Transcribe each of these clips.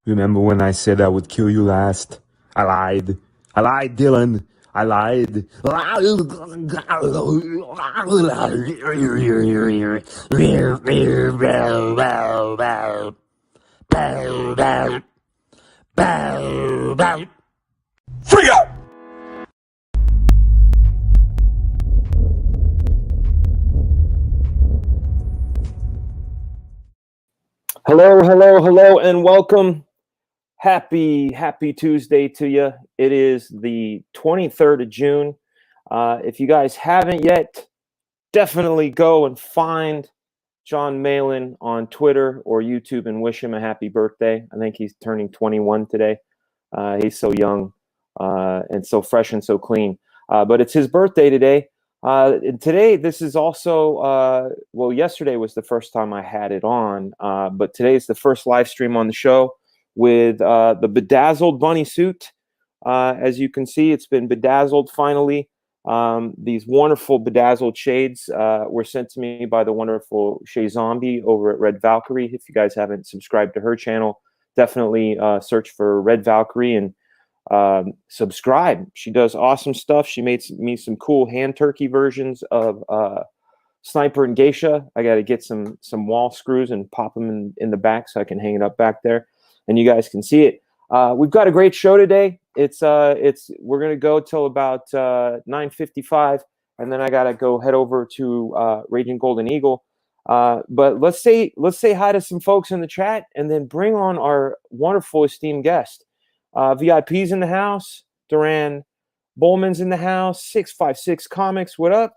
Remember when I said I would kill you last? I lied. I lied, Dylan. I lied. Free up! Hello, and welcome. Happy Tuesday to you. It is the 23rd of June. If you guys haven't yet, definitely go and find John Malin on Twitter or YouTube and wish him a happy birthday. I think he's turning 21 today. He's so young and so fresh and so clean. But it's his birthday today. And today, this is also, yesterday was the first time I had it on, but today is the first live stream on the show with the bedazzled bunny suit. As you can see, it's been bedazzled finally. These wonderful bedazzled shades were sent to me by the wonderful Shay Zombie over at Red Valkyrie. If you guys haven't subscribed to her channel, definitely search for Red Valkyrie and subscribe. She does awesome stuff. She made me some cool hand turkey versions of Sniper and Geisha. I got to get some wall screws and pop them in the back so I can hang it up back there and you guys can see it. We've got a great show today. We're gonna go till about 9:55, and then I gotta go head over to Raging Golden Eagle. But let's say hi to some folks in the chat, and then bring on our wonderful esteemed guest. VIP's in the house. Duran Bowman's in the house. 656 Comics. What up?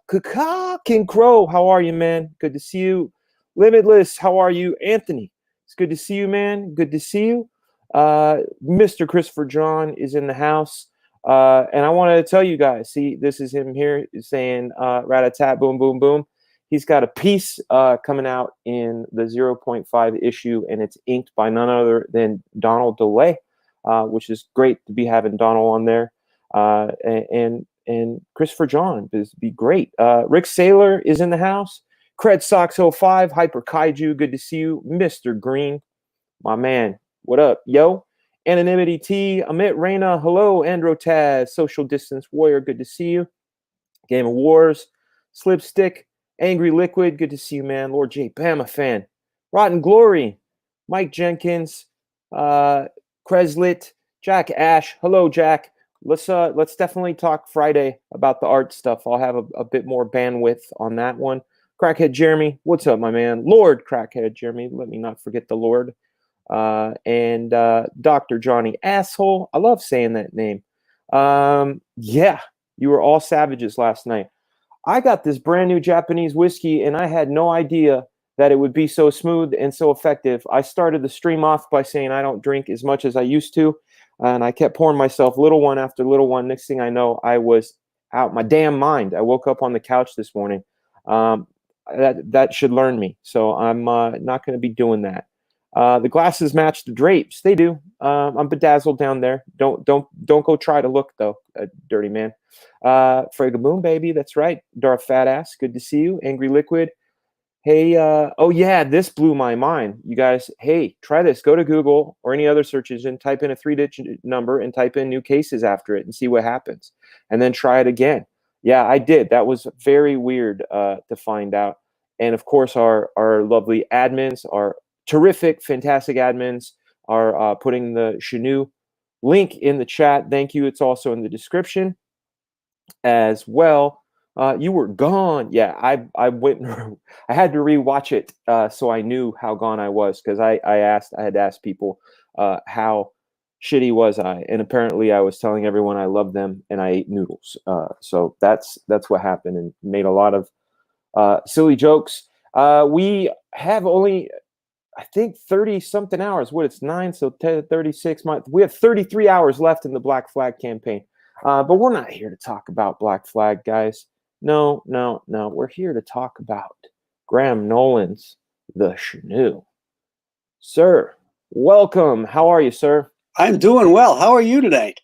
King Crow. How are you, man? Good to see you. Limitless. How are you, Anthony? It's good to see you, man. Good to see you. Mr. Christopher John is in the house. And I wanted to tell you guys, see, this is him here saying rat-a-tat, boom, boom, boom. He's got a piece coming out in the 0.5 issue, and it's inked by none other than Donald DeLay, which is great to be having Donald on there. And Christopher John is be great. Rick Saylor is in the house. Cred Sox 05, Hyper Kaiju, good to see you. Mr. Green, my man. What up, yo? Anonymity T, Amit Reina, hello, Androtaz, Social Distance Warrior, good to see you. Game of Wars, Slipstick, Angry Liquid, good to see you, man. Lord J, Bama fan. Rotten Glory, Mike Jenkins, Creslit, Jack Ash, hello, Jack. Let's definitely talk Friday about the art stuff. I'll have a bit more bandwidth on that one. Crackhead Jeremy, what's up, my man? Lord Crackhead Jeremy, let me not forget the Lord. And Dr. Johnny Asshole. I love saying that name. Yeah, you were all savages last night. I got this brand new Japanese whiskey, and I had no idea that it would be so smooth and so effective. I started the stream off by saying I don't drink as much as I used to, and I kept pouring myself little one after little one. Next thing I know, I was out my damn mind. I woke up on the couch this morning. That should learn me. So I'm not going to be doing that. The glasses match the drapes. They do. I'm bedazzled down there. Don't go try to look though, dirty man. Fragaboom, baby. That's right. Darth Fat Ass. Good to see you. Angry Liquid. Hey, oh yeah, this blew my mind. You guys, hey, try this. Go to Google or any other search engine, type in a 3-digit number and type in new cases after it and see what happens. And then try it again. Yeah, I did. That was very weird to find out. And of course, our lovely admins, our terrific, fantastic admins are putting the CHENOO link in the chat. Thank you. It's also in the description as well. You were gone. Yeah, I went. I had to rewatch it so I knew how gone I was, because I had asked people how shitty was I, and apparently I was telling everyone I loved them and I ate noodles. So that's what happened, and made a lot of silly jokes. We have only, I think, 30 something hours. What, it's 9, so 36 months. We have 33 hours left in the Black Flag campaign. But we're not here to talk about Black Flag, guys. No. We're here to talk about Graham Nolan's The CHENOO. Sir, welcome. How are you, sir? I'm doing well. How are you today?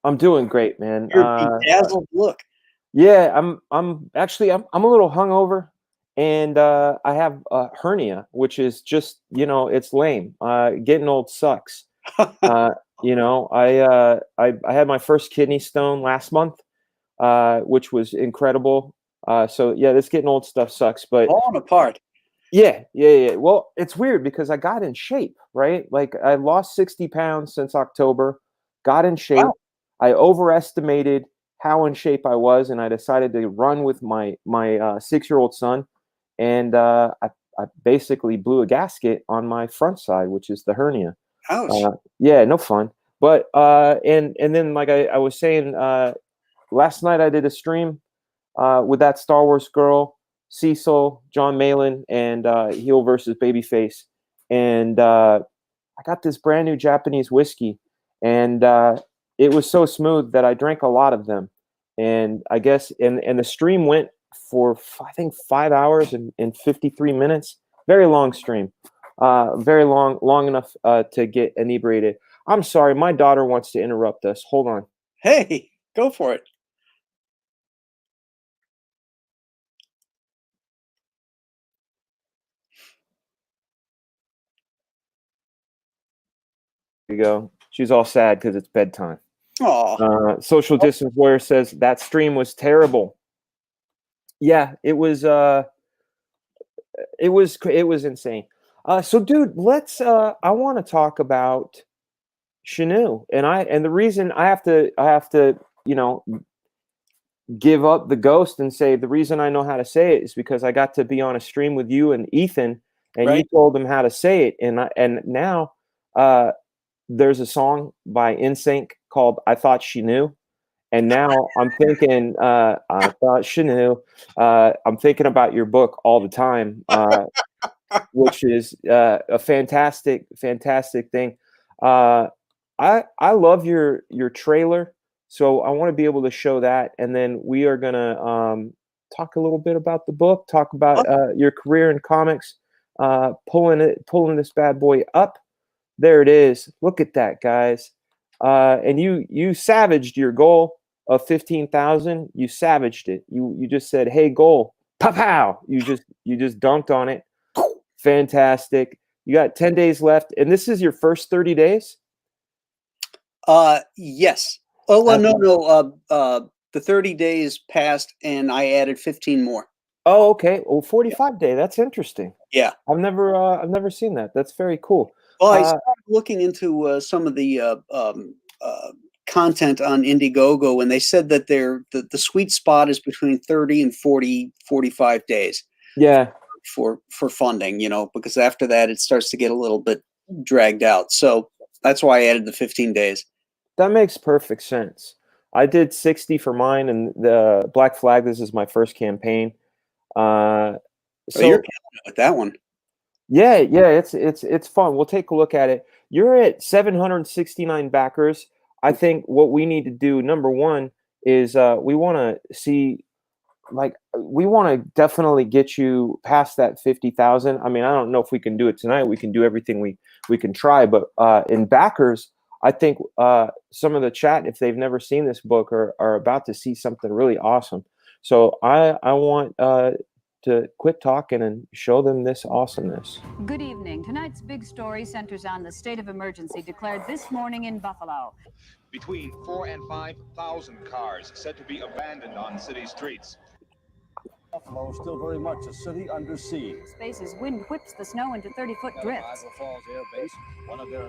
I'm doing great, man. Your bedazzled look. Yeah, I'm a little hungover, and I have a hernia, which is just, it's lame. Getting old sucks. I had my first kidney stone last month, which was incredible. So yeah, this getting old stuff sucks, but Falling apart. yeah. Well, it's weird because I got in shape, right? Like I lost 60 pounds since October, got in shape. Wow. I overestimated how in shape I was, and I decided to run with my 6-year-old son, and I basically blew a gasket on my front side, which is the hernia. Ouch. Yeah, no fun. But and then like I was saying, last night I did a stream with that Star Wars girl, Cecil, John Malin, and Heel versus Babyface, and I got this brand new Japanese whiskey, and it was so smooth that I drank a lot of them, and I guess and the stream went for I think 5 hours and 53 minutes. Very long stream, very long enough to get inebriated. I'm sorry, my daughter wants to interrupt us. Hold on. Hey, go for it. Here you go. She's all sad because it's bedtime. Oh, Social Distance Warrior says that stream was terrible. Yeah, it was insane. So dude, let's I want to talk about CHENOO, and the reason I have to give up the ghost and say the reason I know how to say it is because I got to be on a stream with you and Ethan, and you right. told them how to say it, and now there's a song by NSYNC called "I Thought She Knew." And now I'm thinking, I thought CHENOO. I'm thinking about your book all the time, which is a fantastic thing. I love your trailer, so I want to be able to show that, and then we are gonna talk a little bit about the book, talk about your career in comics, pulling this bad boy up. There it is. Look at that, guys. And you savaged your goal of 15,000. You savaged it. You just said, "Hey, goal, pow pow." You just dunked on it. Fantastic. You got 10 days left, and this is your first 30 days. Yes. Oh well, no. The 30 days passed, and I added 15 more. Oh, okay. Well, 45 day. That's interesting. Yeah. I've never seen that. That's very cool. Well, I started looking into some of the content on Indiegogo, and they said that the sweet spot is between 30 and 45 days. Yeah. For funding, because after that it starts to get a little bit dragged out. So that's why I added the 15 days. That makes perfect sense. I did 60 for mine, and the Black Flag. This is my first campaign. So you're with that one. Yeah, it's fun. We'll take a look at it. You're at 769 backers. I think what we need to do, number one, is we want to see, we want to definitely get you past that 50,000. I mean, I don't know if we can do it tonight. We can do everything we can try, but in backers, I think some of the chat, if they've never seen this book, are about to see something really awesome. So I want to quit talking and show them this awesomeness. Good evening. Tonight's big story centers on the state of emergency declared this morning in Buffalo. Between 4,000 and 5,000 cars said to be abandoned on city streets. Buffalo is still very much a city under siege. Space's wind whips the snow into 30-foot drifts. Iowa Falls Air Base, one of their...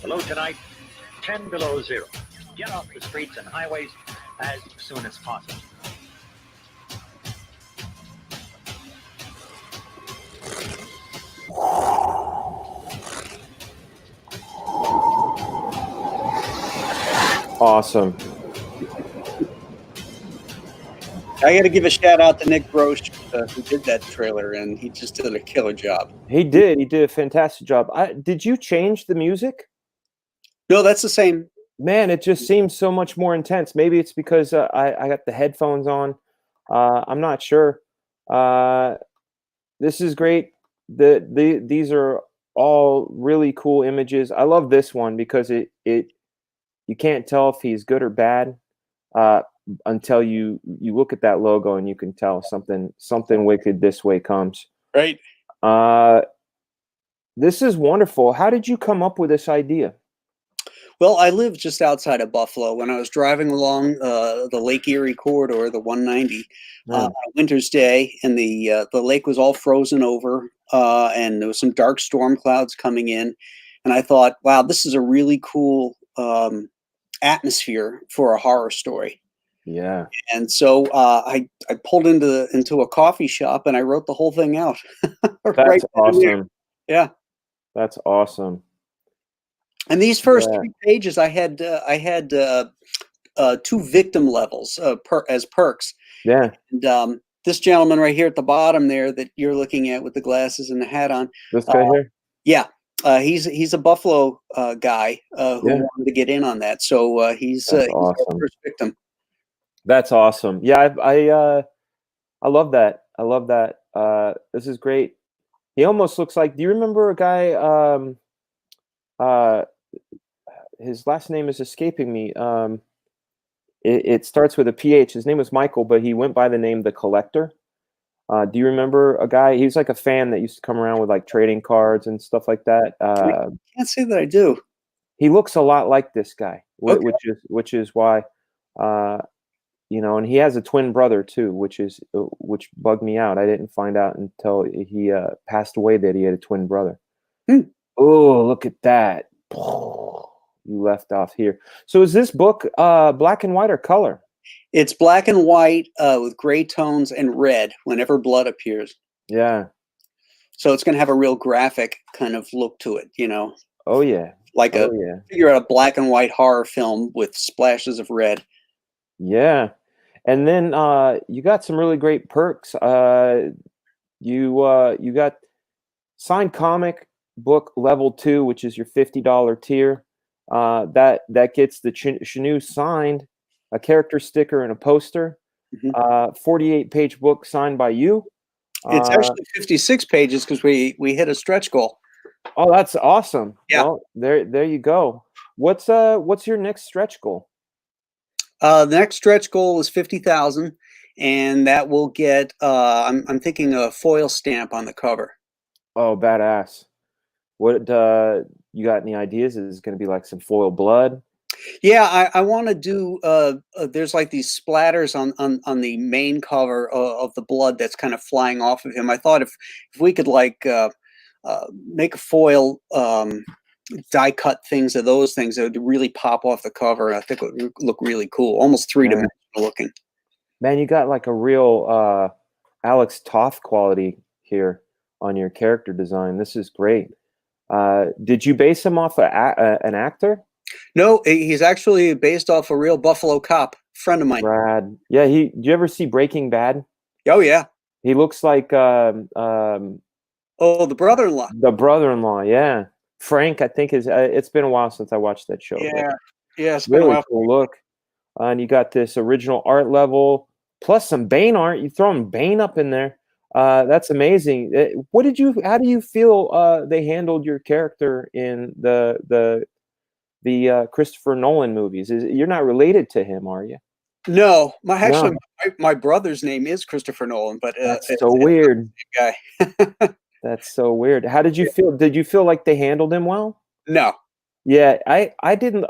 Below tonight, 10 below zero. Get off the streets and highways as soon as possible. Awesome. I got to give a shout out to Nick Broche, who did that trailer, and he just did a killer job. He did a fantastic job. Did you change the music? No, that's the same. Man, it just seems so much more intense. Maybe it's because I got the headphones on. I'm not sure. This is great. These are all really cool images. I love this one because it you can't tell if he's good or bad until you look at that logo and you can tell something wicked this way comes. Right. This is wonderful. How did you come up with this idea? Well, I live just outside of Buffalo. When I was driving along the Lake Erie corridor, the 190, on a winter's day, and the lake was all frozen over, and there was some dark storm clouds coming in, and I thought, wow, this is a really cool atmosphere for a horror story. Yeah. And so I pulled into a coffee shop and I wrote the whole thing out. That's awesome. Yeah. That's awesome. And these first 3 pages, I had 2 victim levels as perks. Yeah. And this gentleman right here at the bottom there that you're looking at with the glasses and the hat on. This guy here. Yeah. He's a Buffalo guy who wanted to get in on that. So he's awesome. our first victim. That's awesome. Yeah, I love that. I love that. This is great. He almost looks like. Do you remember a guy? His last name is escaping me. It starts with a PH. His name was Michael, but he went by the name The Collector. Do you remember a guy? He was like a fan that used to come around with like trading cards and stuff like that. I can't say that I do. He looks a lot like this guy, Okay. which is why, and he has a twin brother too, which bugged me out. I didn't find out until he passed away that he had a twin brother. Oh, look at that. You left off here. So is this book black and white or color? It's black and white with gray tones and red whenever blood appears. Yeah. So it's going to have a real graphic kind of look to it, Oh yeah. Like figure out a black and white horror film with splashes of red. Yeah. And then you got some really great perks. You got signed comic book level 2, which is your $50 tier. That gets the CHENOO signed, a character sticker and a poster. 48-page book signed by you. It's actually 56 pages because we hit a stretch goal. Oh, that's awesome. Yeah. Well, there you go. What's your next stretch goal? The next stretch goal is 50,000, and that will get I'm thinking a foil stamp on the cover. Oh, badass. What you got any ideas? Is it going to be like some foil blood? Yeah, I want to do. There's like these splatters on the main cover of the blood that's kind of flying off of him. I thought if we could like make a foil die cut things of those things that would really pop off the cover. I think it would look really cool, almost 3-dimensional looking. Man, you got like a real Alex Toth quality here on your character design. This is great. Did you base him off an actor? No, he's actually based off a real Buffalo cop friend of mine. Brad. Yeah, did you ever see Breaking Bad? Oh yeah. He looks like the brother-in-law. The brother-in-law, yeah. Frank, I think it's been a while since I watched that show. Yeah. Yeah, it's been really a while. Cool look. And you got this original art level plus some Bane art. You throwing Bane up in there. That's amazing. How do you feel they handled your character in the Christopher Nolan movies? You're not related to him, are you? No, my brother's name is Christopher Nolan, but that's so weird. Guy. That's so weird. How did you feel? Did you feel like they handled him well? No. Yeah, I didn't.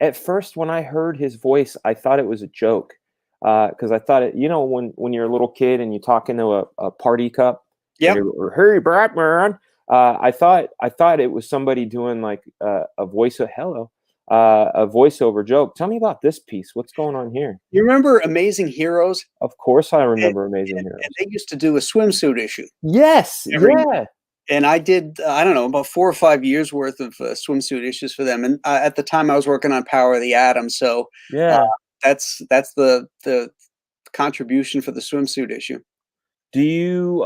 At first when I heard his voice, I thought it was a joke. Because I thought when you're a little kid and you talk into a party cup, yeah, hey Batman, I thought it was somebody doing like a voice of a voiceover joke. Tell me about this piece. What's going on here? You remember Amazing Heroes? Of course, I remember Amazing Heroes. And they used to do a swimsuit issue. Yes, yeah. And I did, I don't know, about 4 or 5 years worth of swimsuit issues for them. And at the time, I was working on Power of the Atom, so yeah. That's the contribution for the swimsuit issue. Do you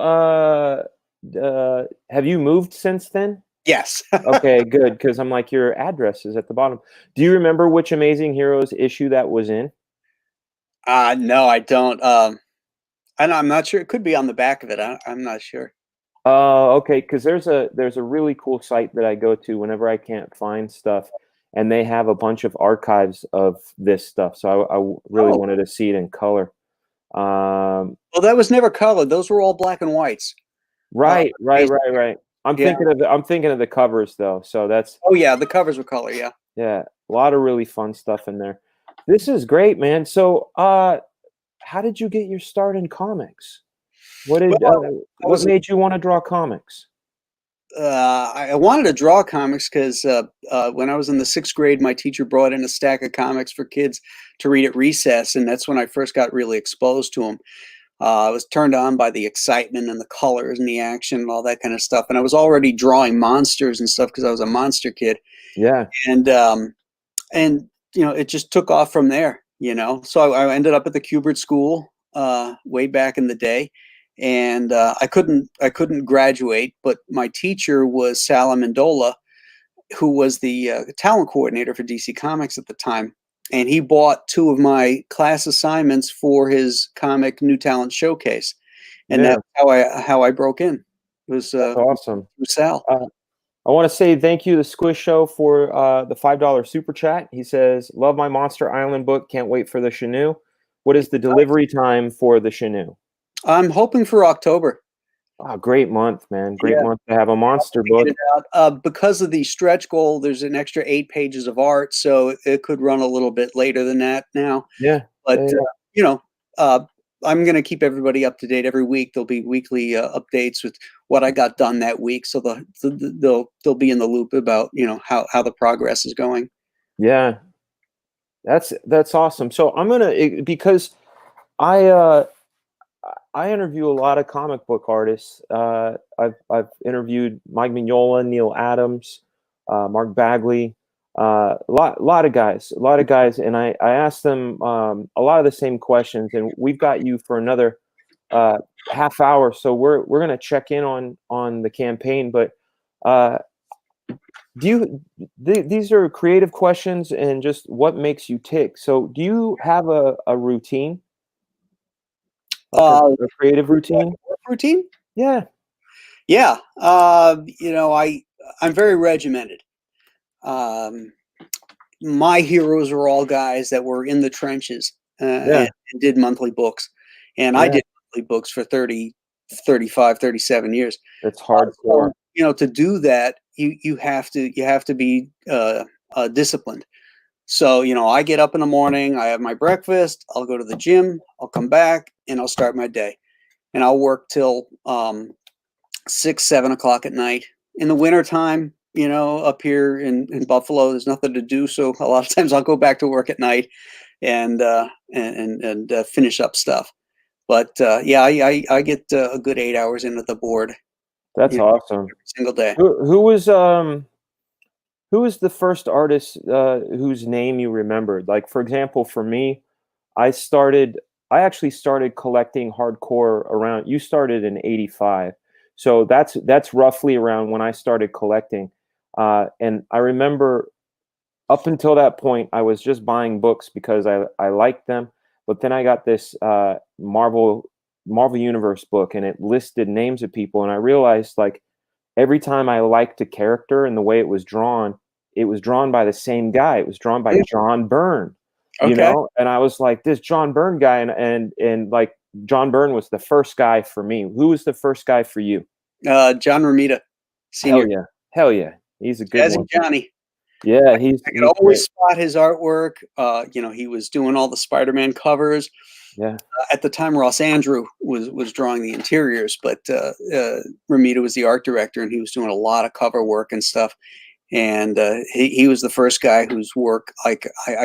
have you moved since then? Yes. Okay, good, because I'm like, your address is at the bottom. Do you remember which Amazing Heroes issue that was in? No, I don't. And I'm not sure. It could be on the back of it. I'm not sure. Okay, because there's a really cool site that I go to whenever I can't find stuff, and they have a bunch of archives of this stuff. So I really wanted to see it in color. Well, that was never colored. Those were all black and whites. Right. I'm Yeah. thinking of the covers though. So that's Oh yeah, the covers were color. Yeah. yeah, a lot of really fun stuff in there. This is great, man. So, how did you get your start in comics? What made you want to draw comics? I wanted to draw comics because when I was in the 6th grade, my teacher brought in a stack of comics for kids to read at recess, and that's when I first got really exposed to them. I was turned on by the excitement and the colors and the action and all that kind of stuff. And I was already drawing monsters and stuff because I was a monster kid. Yeah. And it just took off from there. So I ended up at the Kubert School way back in the day. And I couldn't graduate, but my teacher was Sal Amendola, who was the talent coordinator for DC Comics at the time. And he bought 2 of my class assignments for his comic New Talent Showcase, and that's how I broke in. It was that's awesome. Sal. I want to say thank you to Squish Show for the $5 super chat. He says, "Love my Monster Island book. Can't wait for the CHENOO. What is the delivery time for the CHENOO?" I'm hoping for October. Oh, great month, man. Great month to have a monster book. Because of the stretch goal, there's an extra 8 pages of art, so it could run a little bit later than that now. Yeah. But, I'm going to keep everybody up to date every week. There'll be weekly updates with what I got done that week. So they'll be in the loop about, how the progress is going. Yeah. That's awesome. So I'm going to, because I interview a lot of comic book artists. I've interviewed Mike Mignola, Neil Adams, Mark Bagley, a lot of guys, and I asked them a lot of the same questions. And we've got you for another half hour, so we're gonna check in on the campaign. But these are creative questions and just what makes you tick. So do you have a routine? A creative routine? Routine? Yeah. Yeah. I'm very regimented. My heroes are all guys that were in the trenches and did monthly books. And I did monthly books for 30, 35, 37 years. It's hardcore. To do that, you have to be disciplined. So, I get up in the morning, I have my breakfast, I'll go to the gym, I'll come back, and I'll start my day. And I'll work till 6, 7 o'clock at night. In the wintertime, up here in Buffalo, there's nothing to do. So a lot of times I'll go back to work at night and finish up stuff. But I get a good 8 hours into the board. That's awesome. Every single day. Who was the first artist whose name you remembered? Like, for example, for me, I actually started collecting hardcore around, you started in 85. So that's roughly around when I started collecting. And I remember up until that point, I was just buying books because I liked them. But then I got this Marvel Universe book, and it listed names of people. And I realized, like, every time I liked a character and the way it was drawn by the same guy. It was drawn by John Byrne, you know? And I was like, this John Byrne guy, and like John Byrne was the first guy for me. Who was the first guy for you? John Romita Sr. Hell yeah. He's a good one. Johnny. Yeah, I could always spot his artwork. He was doing all the Spider-Man covers. Yeah. At the time, Ross Andrew was drawing the interiors, but Romita was the art director, and he was doing a lot of cover work and stuff. And he was the first guy whose work I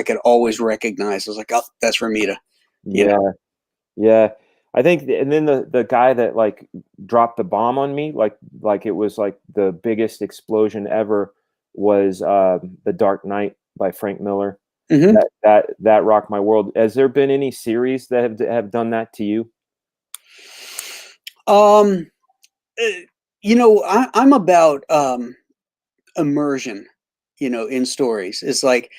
could always recognize. I was like, oh, that's Romita. Yeah. I think, and then the guy that like dropped the bomb on me, like it was like the biggest explosion ever, was The Dark Knight by Frank Miller. Mm-hmm. That rocked my world. Has there been any series that have done that to you? I'm about immersion, in stories. It's like,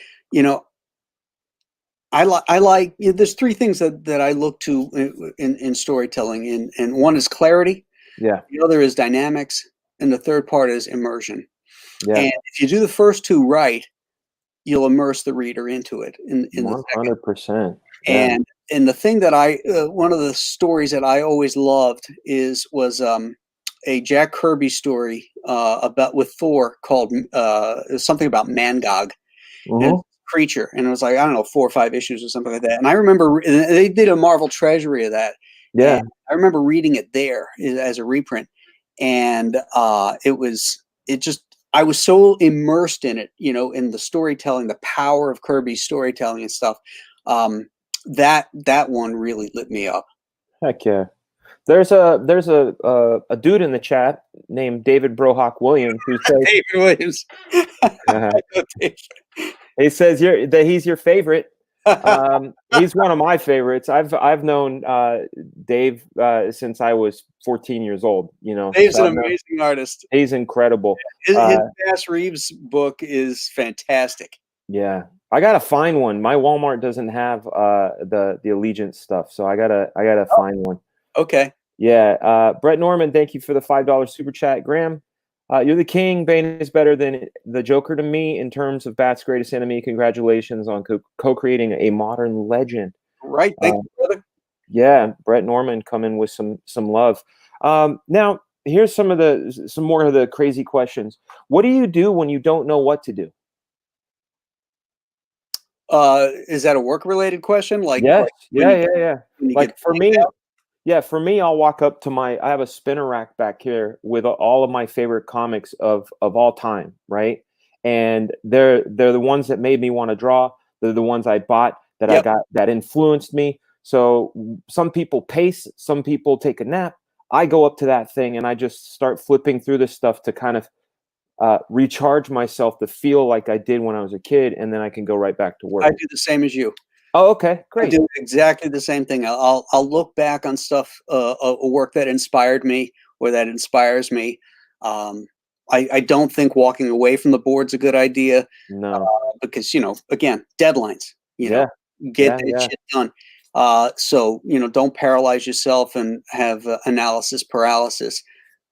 I like. There's three things that I look to in storytelling, and one is clarity. Yeah. The other is dynamics, and the third part is immersion. Yeah. And if you do the first two right, you'll immerse the reader into it. In the second. 100%. Yeah. And the thing that one of the stories that I always loved was a Jack Kirby story about with Thor called something about Mangog. And creature, and it was like, I don't know, 4 or 5 issues or something like that. And I remember they did a Marvel Treasury of that. Yeah. And I remember reading it there as a reprint, and I was so immersed in it, in the storytelling, the power of Kirby's storytelling and stuff. That one really lit me up. Heck yeah. There's a dude in the chat named David Brohawk Williams who says David Williams. He says that he's your favorite. He's one of my favorites. I've known Dave since I was 14 years old. Dave's an amazing artist. He's incredible. His Bass Reeves book is fantastic. Yeah, I gotta find one. My Walmart doesn't have the Allegiance stuff, so I gotta find one. Okay. Yeah, Brett Norman, thank you for the $5 super chat. Graham, you're the king. Bane is better than the Joker to me in terms of Bat's greatest enemy. Congratulations on co-creating a modern legend. Right. Thank you, brother. Yeah, Brett Norman coming with some love. Now, here's some more of the crazy questions. What do you do when you don't know what to do? Is that a work-related question? Like, yes, like yeah. Like for me. Yeah, for me, I'll walk up to I have a spinner rack back here with all of my favorite comics of all time, right? And they're the ones that made me want to draw. They're the ones I bought that I got that influenced me. So some people pace, some people take a nap. I go up to that thing and I just start flipping through this stuff to kind of recharge myself to feel like I did when I was a kid, and then I can go right back to work. I do the same as you. Oh, okay, great. I do exactly the same thing. I'll look back on stuff, a work that inspired me or that inspires me. I don't think walking away from the board's a good idea. No, because again, deadlines. Get that shit done. So don't paralyze yourself and have analysis paralysis.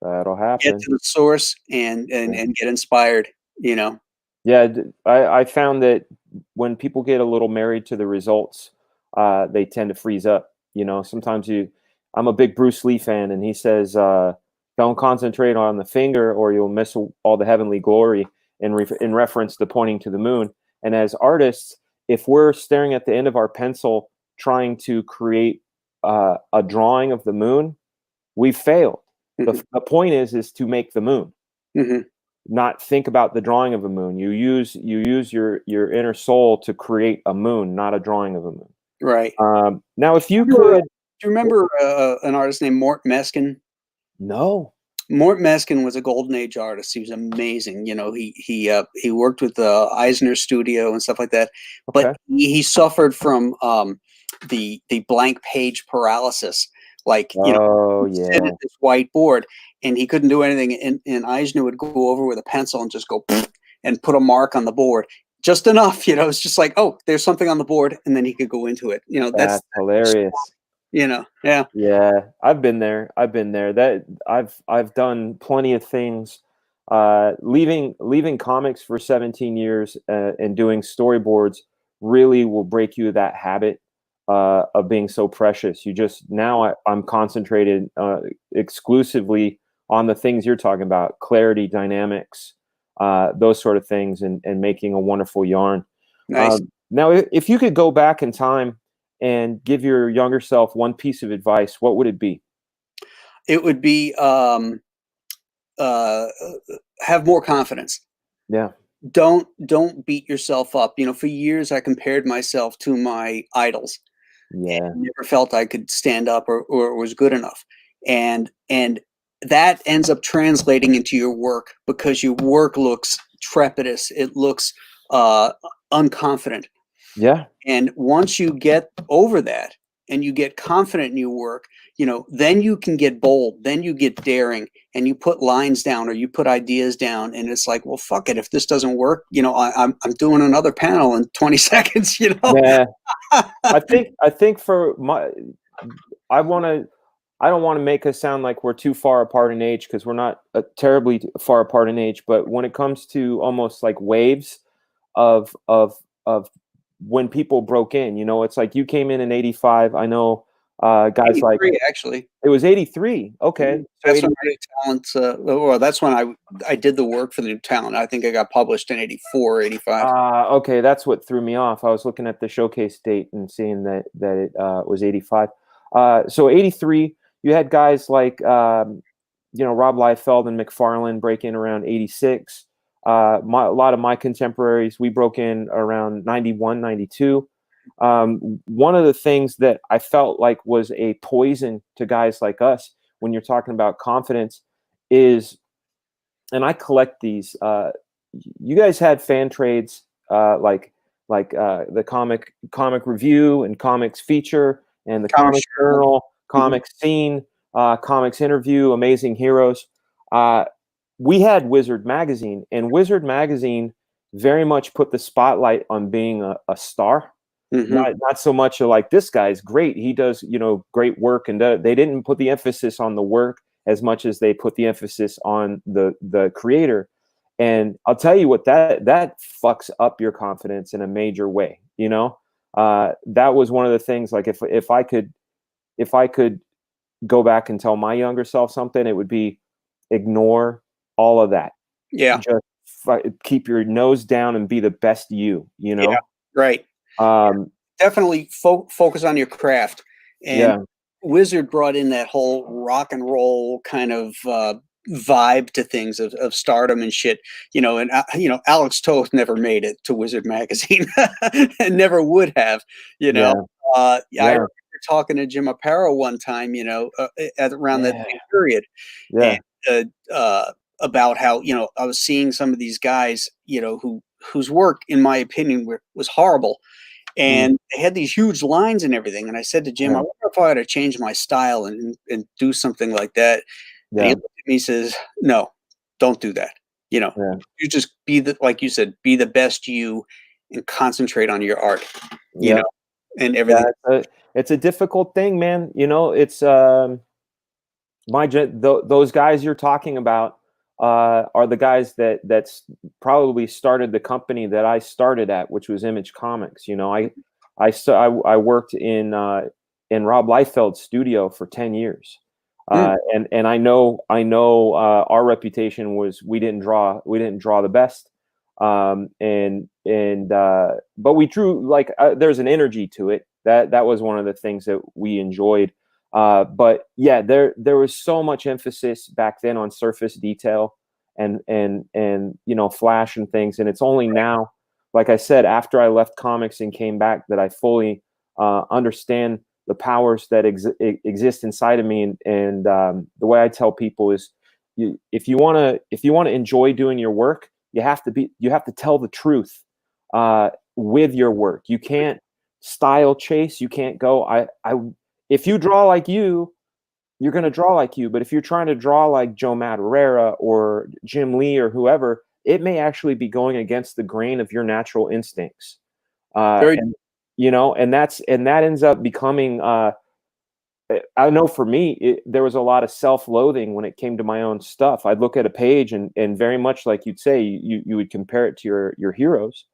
That'll happen. Get to the source and get inspired. Yeah, I found that when people get a little married to the results, they tend to freeze up. Sometimes I'm a big Bruce Lee fan, and he says, don't concentrate on the finger or you'll miss all the heavenly glory in reference to pointing to the moon. And as artists, if we're staring at the end of our pencil trying to create a drawing of the moon, we've failed. Mm-hmm. The point is to make the moon. Mm-hmm. Not think about the drawing of a moon. You use your inner soul to create a moon, not a drawing of a moon. Right. Now, if you could, do you remember an artist named Mort Meskin? No. Mort Meskin was a golden age artist. He was amazing. He worked with the Eisner Studio and stuff like that. But okay. he suffered from the blank page paralysis. Like, sit at this whiteboard and he couldn't do anything. And Eisner would go over with a pencil and just go and put a mark on the board. Just enough, it's just like, oh, there's something on the board. And then he could go into it. That's hilarious. Yeah. Yeah. I've been there. That I've done plenty of things. Leaving comics for 17 years and doing storyboards really will break you of that habit. Of being so precious. I'm concentrated exclusively on the things you're talking about, clarity, dynamics, those sort of things, and making a wonderful yarn. Nice. Now, if you could go back in time and give your younger self one piece of advice, what would it be? It would be have more confidence. Yeah. Don't beat yourself up. For years I compared myself to my idols. Yeah. And never felt I could stand up or was good enough. And that ends up translating into your work because your work looks trepidous. It looks unconfident. Yeah. And once you get over that and you get confident in your work, then you can get bold, then you get daring, and you put lines down or you put ideas down, and it's like, well, fuck it. If this doesn't work, I'm doing another panel in 20 seconds, Yeah. I think for my, I don't want to make us sound like we're too far apart in age, because we're not terribly far apart in age. But when it comes to almost like waves of when people broke in, it's like you came in '85. I know guys like, 83, actually. it was '83. Okay, so That's when 83. New Talents. Well, that's when I did the work for the New Talent. I think I got published in '84, '85. Okay, that's what threw me off. I was looking at the showcase date and seeing that it was '85. So '83, you had guys like Rob Liefeld and McFarlane break in around '86. A lot of my contemporaries, we broke in around '91, '92. One of the things that I felt like was a poison to guys like us when you're talking about confidence is, and I collect these. You guys had fan trades like the comic review and comics feature and the comics journal, comics scene, comics interview, amazing heroes. We had Wizard magazine, and Wizard magazine very much put the spotlight on being a star. Not so much like, this guy's great, he does great work, and they didn't put the emphasis on the work as much as they put the emphasis on the creator. And I'll tell you what, that fucks up your confidence in a major way. That was one of the things, like, if I could go back and tell my younger self something, it would be, ignore all of that. Yeah. Just keep your nose down and be the best you. Yeah, right. Definitely focus on your craft. And Wizard brought in that whole rock and roll kind of vibe to things of stardom and shit, and Alex Toth never made it to Wizard magazine and never would have, I remember talking to Jim Aparo one time, around that same period, and about how, I was seeing some of these guys, whose work, in my opinion, was horrible. And they had these huge lines and everything. And I said to Jim, I wonder if I ought to change my style and do something like that. And he looked at me and says, no, don't do that. You just like you said, be the best you and concentrate on your art, and everything. It's a difficult thing, man. It's those guys you're talking about are the guys that's probably started the company that I started at, which was Image Comics. I worked in Rob Liefeld's studio for 10 years. And I know our reputation was we didn't draw the best. But we drew, there's an energy to it. That was one of the things that we enjoyed. But yeah, there was so much emphasis back then on surface detail and flash and things. And it's only now, like I said, after I left comics and came back, that I fully understand the powers that exist inside of me. And the way I tell people is, if you want to enjoy doing your work, you have to tell the truth with your work. You can't style chase. You can't go, if you draw like you're going to draw like you. But if you're trying to draw like Joe Madureira or Jim Lee or whoever, it may actually be going against the grain of your natural instincts. And that ends up becoming, I know for me, there was a lot of self-loathing when it came to my own stuff. I'd look at a page and very much like you'd say, you would compare it to your heroes,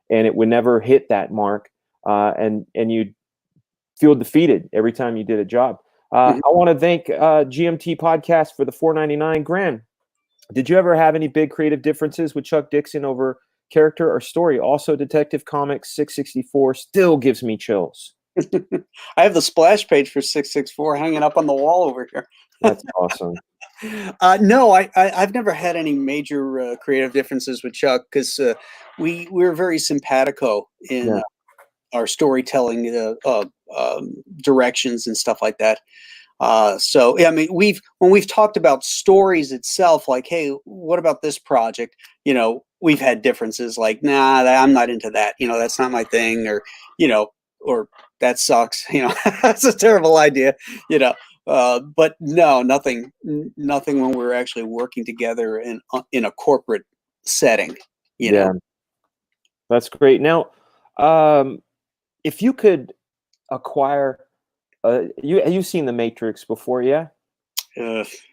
and it would never hit that mark. And you'd feel defeated every time you did a job. I want to thank GMT Podcast for the $4.99. Graham, did you ever have any big creative differences with Chuck Dixon over character or story? Also, Detective Comics 664 still gives me chills. I have the splash page for 664 hanging up on the wall over here. That's awesome. No, I've never had any major creative differences with Chuck, because we're very simpatico in our storytelling directions and stuff like that. So yeah, I mean, when we've talked about stories itself, like, hey, what about this project? We've had differences, like, nah, I'm not into that. That's not my thing, or that sucks. That's a terrible idea. But no, nothing when we're actually working together in a corporate setting. You know? That's great. Now, if you could acquire? You've seen The Matrix before, yeah?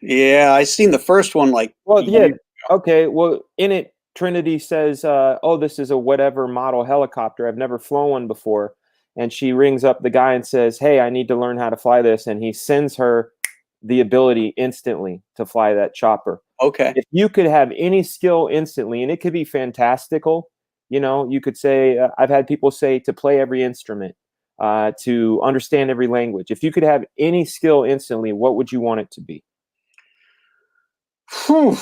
Yeah, I seen the first one like. Well, yeah. Okay. Well, in it, Trinity says, "Oh, this is a whatever model helicopter. I've never flown one before." And she rings up the guy and says, "Hey, I need to learn how to fly this." And he sends her the ability instantly to fly that chopper. Okay. If you could have any skill instantly, and it could be fantastical, you could say, I've had people say to play every instrument, to understand every language. If you could have any skill instantly, what would you want it to be? Whew.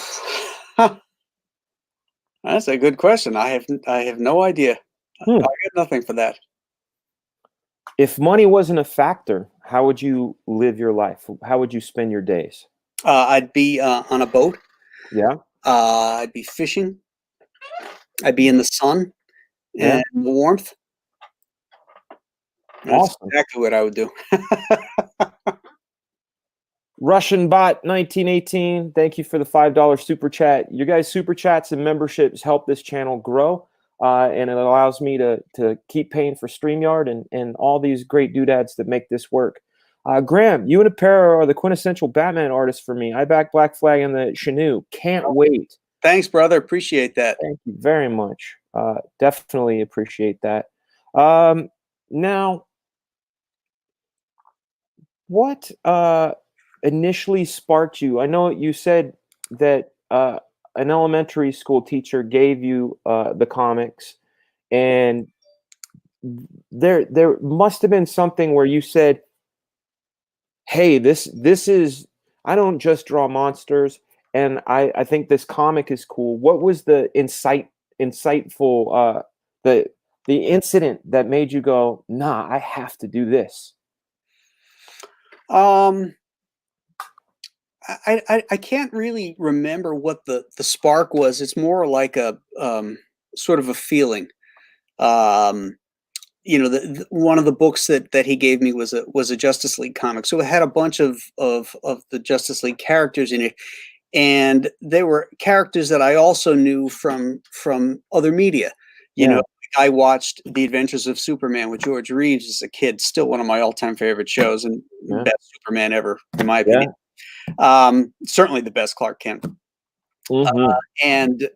That's a good question. I have no idea. I got nothing for that. If money wasn't a factor, how would you live your life? How would you spend your days? I'd be on a boat. Yeah. I'd be fishing. I'd be in the sun and the warmth. That's Awesome. exactly what I would do. Russian Bot 1918, thank you for the $5 super chat. You guys' super chats and memberships help this channel grow, and it allows me to keep paying for StreamYard and all these great doodads that make this work. Graham, you and Apara are the quintessential Batman artists for me. I back Black Flag and the CHENOO. Can't wait. Thanks, brother. Appreciate that. Thank you very much. Definitely appreciate that. Now, what initially sparked you? I know you said that an elementary school teacher gave you the comics, and there must have been something where you said, "Hey, this is, I don't just draw monsters, and I think this comic is cool." What was the insightful the incident that made you go, "Nah, I have to do this"? I can't really remember what the spark was. It's more like a sort of a feeling. One of the books that he gave me was a Justice League comic, so it had a bunch of the Justice League characters in it, and they were characters that I also knew from other media. I watched The Adventures of Superman with George Reeves as a kid, still one of my all-time favorite shows, and best Superman ever, in my opinion. Certainly the best Clark Kent. And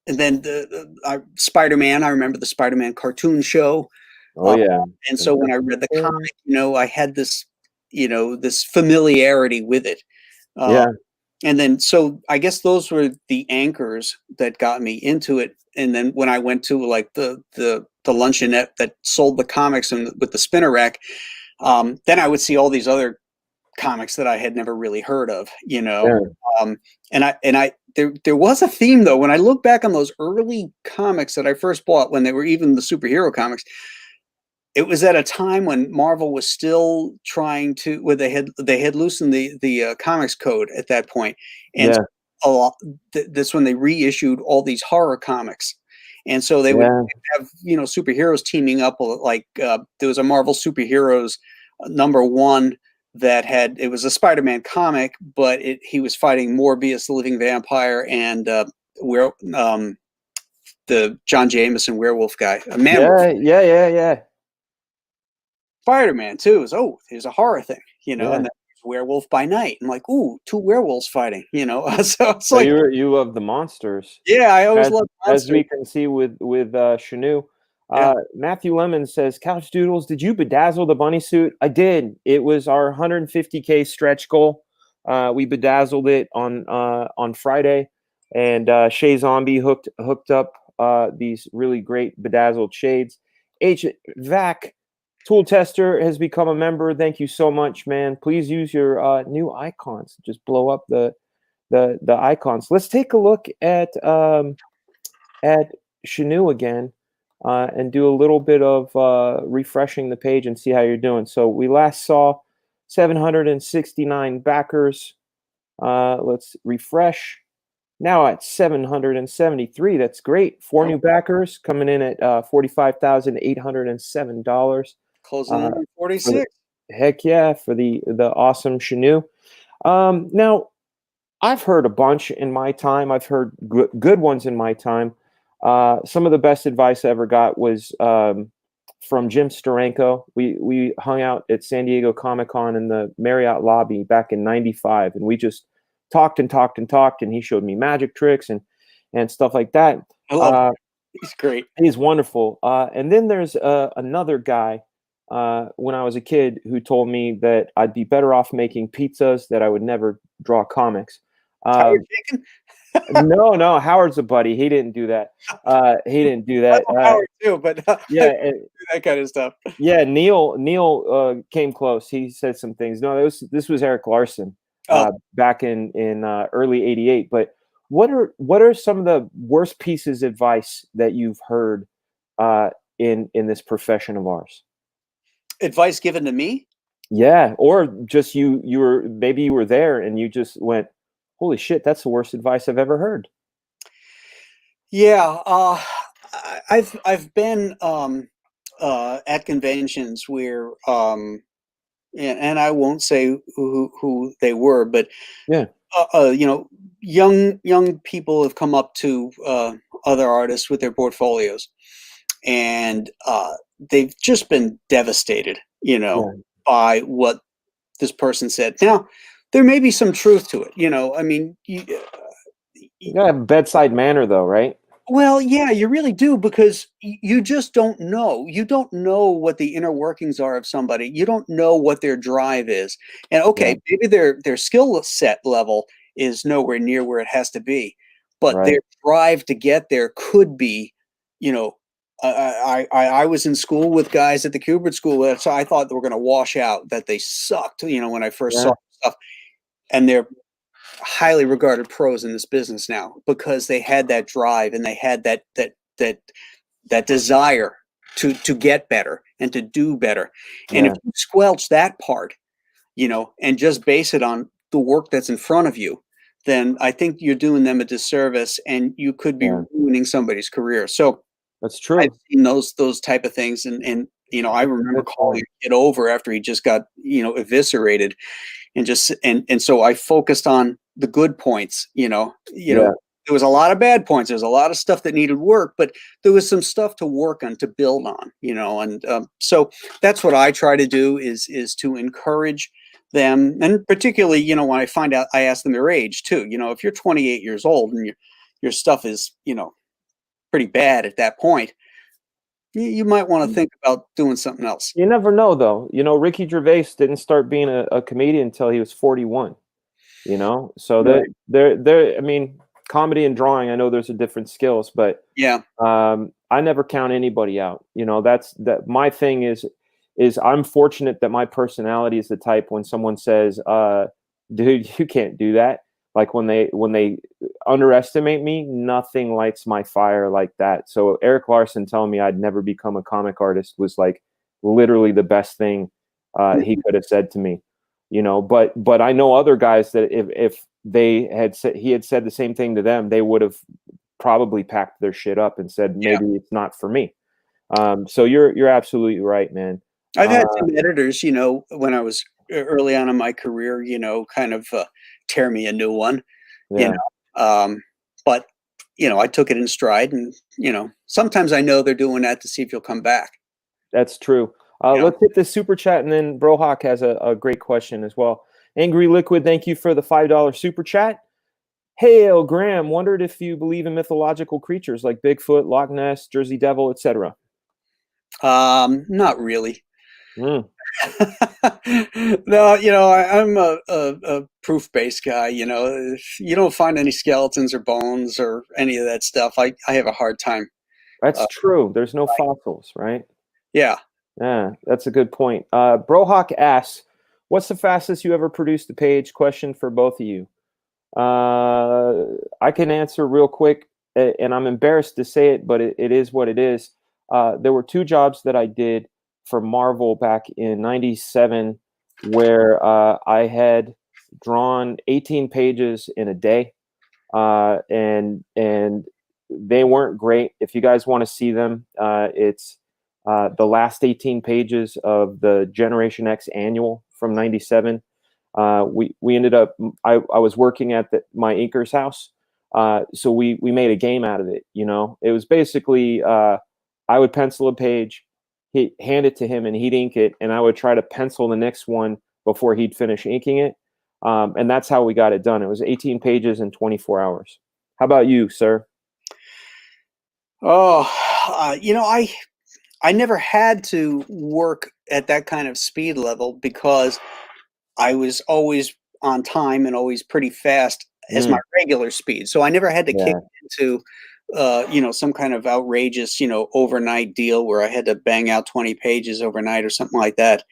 then Spider-Man. I remember the Spider-Man cartoon show. Oh yeah. And so when I read the comic, I had this, this familiarity with it. And then, so I guess those were the anchors that got me into it. And then when I went to like the luncheonette that sold the comics and with the spinner rack, then I would see all these other comics that I had never really heard of, there was a theme though. When I look back on those early comics that I first bought, when they were even the superhero comics, it was at a time when Marvel was still trying to, where they had loosened the comics code at that point, and that's when they reissued all these horror comics, and so they would have superheroes teaming up. Like there was a Marvel Superheroes #1 that it was a Spider-Man comic, but he was fighting Morbius, the living vampire, and the John Jameson werewolf guy, Spider-Man too is, here's a horror thing, and then Werewolf by Night. I'm like, ooh, 2 werewolves fighting, so it's like, you love the monsters. Yeah, I always love monsters. As we can see with Shinu. Matthew Lemon says, Couchdoodles, did you bedazzle the bunny suit? I did. It was our 150K stretch goal. We bedazzled it on Friday, and Shay Zombie hooked up these really great bedazzled shades. HVAC Tool Tester has become a member. Thank you so much, man. Please use your new icons. Just blow up the icons. Let's take a look at Shinu again, and do a little bit of refreshing the page and see how you're doing. So we last saw 769 backers. Let's refresh. Now at 773. That's great. 4 new backers coming in at $45,807. Closing in 46. Heck yeah, for the awesome Shinu. Now, I've heard a bunch in my time. I've heard good ones in my time. Some of the best advice I ever got was from Jim Steranko. We hung out at San Diego Comic-Con in the Marriott lobby back in '95, and we just talked and talked and talked, and he showed me magic tricks and stuff like that. I love him. He's great. He's wonderful. And then there's another guy when I was a kid who told me that I'd be better off making pizzas, that I would never draw comics. Howard Bacon? No, Howard's a buddy. He didn't do that. He didn't do that. Howard too, but Yeah, that kind of stuff. yeah. Neil came close. He said some things. No, this was Eric Larson back in early '88. But what are some of the worst pieces of advice that you've heard in this profession of ours? Advice given to me? Yeah, or just you were there and you just went, holy shit, that's the worst advice I've ever heard. Yeah, I've been at conventions where and I won't say who they were, but yeah, you know, young people have come up to other artists with their portfolios, and they've just been devastated, you know, by what this person said. Now, there may be some truth to it, you know. I mean, you gotta have a bedside manner, though, right? Well, yeah, you really do, because you just don't know. You don't know what the inner workings are of somebody. You don't know what their drive is. And okay, maybe their skill set level is nowhere near where it has to be, but their drive to get there could be, you know. I was in school with guys at the Kubert School, so I thought they were going to wash out, that they sucked, you know, when I first saw stuff. And they're highly regarded pros in this business now because they had that drive and they had that desire to get better and to do better. And if you squelch that part, you know, and just base it on the work that's in front of you, then I think you're doing them a disservice, and you could be ruining somebody's career. So that's true. I've seen those type of things, and you know, I remember calling a kid over after he just got, you know, eviscerated, and just and so I focused on the good points. You know, there was a lot of bad points. There was a lot of stuff that needed work, but there was some stuff to work on, to build on. You know, and so that's what I try to do is to encourage them, and particularly, you know, when I find out, I ask them their age too. You know, if you're 28 years old and your stuff is, you know, pretty bad at that point, you might want to think about doing something else. You never know, though. You know, Ricky Gervais didn't start being a comedian until he was 41. You know, so they're. I mean, comedy and drawing, I know there's a different skills, but I never count anybody out. You know, that's my thing is I'm fortunate that my personality is the type, when someone says, dude, you can't do that. Like when they underestimate me, nothing lights my fire like that. So Eric Larson telling me I'd never become a comic artist was like literally the best thing he could have said to me, you know. But I know other guys that if they had said, he had said the same thing to them, they would have probably packed their shit up and said, maybe it's not for me. So you're absolutely right, man. I've had some editors, you know, when I was early on in my career, you know, kind of tear me a new one, you know, but, you know, I took it in stride, and, you know, sometimes I know they're doing that to see if you'll come back. That's true. Let's hit this super chat, and then Brohawk has a great question as well. Angry Liquid, thank you for the $5 super chat. Hail Graham, wondered if you believe in mythological creatures like Bigfoot, Loch Ness, Jersey Devil, etc. Not really. No, you know, I'm a proof-based guy. You know, if you don't find any skeletons or bones or any of that stuff, I have a hard time. That's true. There's no fossils, right? Yeah. Yeah, that's a good point. Brohawk asks, what's the fastest you ever produced a page? Question for both of you. I can answer real quick, and I'm embarrassed to say it, but it is what it is. There were 2 jobs that I did for Marvel back in '97 where I had drawn 18 pages in a day, and they weren't great. If you guys want to see them, it's the last 18 pages of the Generation X annual from '97. We ended up, I was working at my inker's house, so we made a game out of it. You know, it was basically I would pencil a page, he'd hand it to him and he'd ink it, and I would try to pencil the next one before he'd finish inking it. And that's how we got it done. It was 18 pages in 24 hours. How about you, sir? Oh, I never had to work at that kind of speed level because I was always on time and always pretty fast as my regular speed. So I never had to kick into, some kind of outrageous, overnight deal where I had to bang out 20 pages overnight or something like that.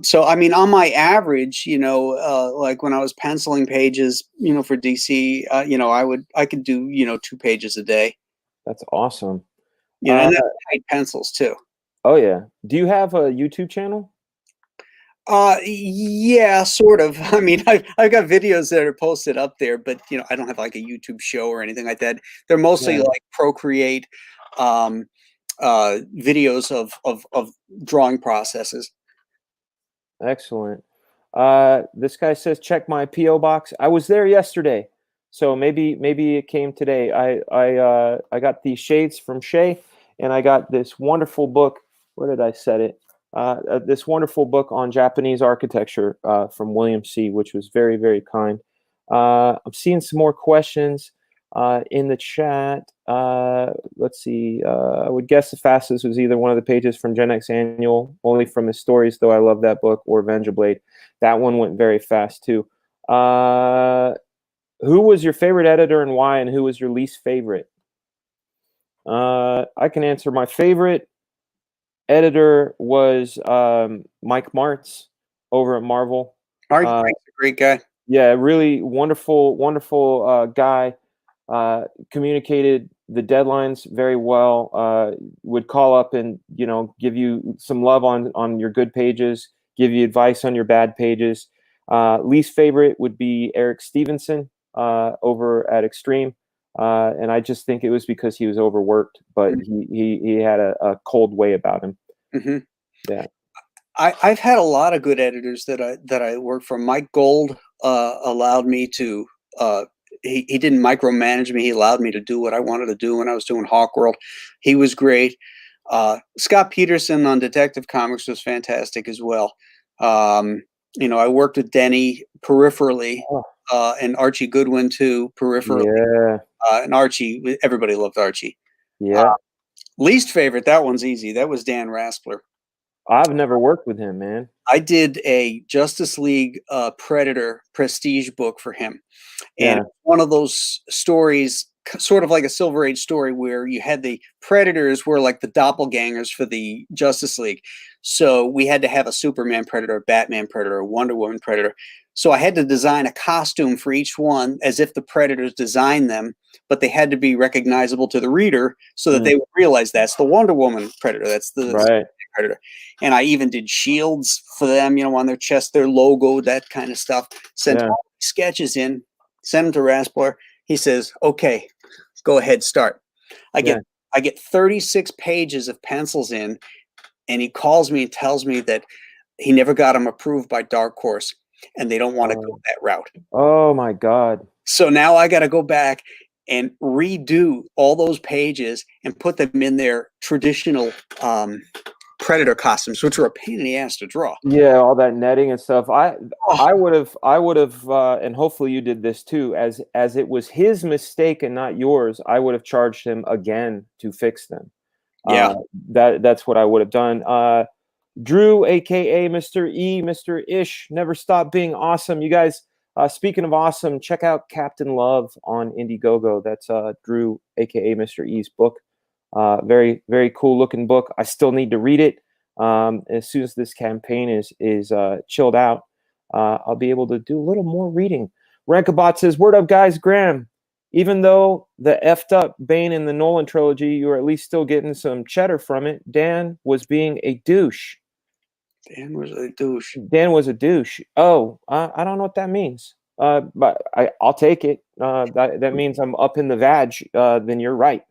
So, I mean, on my average, like when I was penciling pages, for DC, I could do, 2 pages a day. That's awesome. And that's tight pencils too. Oh yeah. Do you have a YouTube channel? Yeah, sort of. I mean, I've got videos that are posted up there, but I don't have like a YouTube show or anything like that. They're mostly like Procreate videos of drawing processes. Excellent. This guy says, check my PO box. I was there yesterday, so maybe it came today. I got these shades from Shay, and I got this wonderful book. Where did I set it? This wonderful book on Japanese architecture from William C., which was very, very kind. I'm seeing some more questions in the chat. Let's see. I would guess the fastest was either one of the pages from Gen X Annual, only from his stories, though I love that book, or Avenger Blade. That one went very fast, too. Who was your favorite editor and why, and who was your least favorite? I can answer. My favorite editor was Mike Martz over at Marvel. Mike's a great guy. Yeah, really wonderful guy. Communicated the deadlines very well. Would call up and give you some love on your good pages, give you advice on your bad pages. Least favorite would be Eric Stevenson over at Extreme. And I just think it was because he was overworked, but he had a cold way about him. Mm-hmm. Yeah, I've had a lot of good editors that I worked for. Mike Gold allowed me to. He didn't micromanage me. He allowed me to do what I wanted to do when I was doing Hawk World. He was great. Scott Peterson on Detective Comics was fantastic as well. I worked with Denny peripherally, and Archie Goodwin too peripherally. Yeah. And Archie, everybody loved Archie. Yeah. Least favorite, that one's easy. That was Dan Raspler. I've never worked with him, man. I did a Justice League Predator prestige book for him. And one of those stories, sort of like a Silver Age story, where you had the Predators were like the doppelgangers for the Justice League. So we had to have a Superman Predator, a Batman Predator, a Wonder Woman Predator. So I had to design a costume for each one as if the Predators designed them, but they had to be recognizable to the reader so that they would realize that's the Wonder Woman Predator. That's the Predator. And I even did shields for them, on their chest, their logo, that kind of stuff. Sent all the sketches in, sent them to Raspler. He says, okay, go ahead, start. I get 36 pages of pencils in, and he calls me and tells me that he never got them approved by Dark Horse, and they don't want to go that route. Oh my God. So now I got to go back and redo all those pages and put them in their traditional Predator costumes, which were a pain in the ass to draw. Yeah, all that netting and stuff. I would have, and hopefully you did this too, as it was his mistake and not yours, I would have charged him again to fix them. Yeah. That's what I would have done. Drew, aka Mr. E, Mr. Ish, never stop being awesome. You guys, speaking of awesome, check out Captain Love on Indiegogo. That's Drew, aka Mr. E's book. Very, very cool looking book. I still need to read it. As soon as this campaign is chilled out, I'll be able to do a little more reading. Rankabot says, word up, guys. Graham, even though the effed up Bane in the Nolan trilogy, you were at least still getting some cheddar from it. Dan was being a douche. Dan was a douche. Dan was a douche. Oh, I don't know what that means. But I'll take it. That means I'm up in the vag. Then you're right.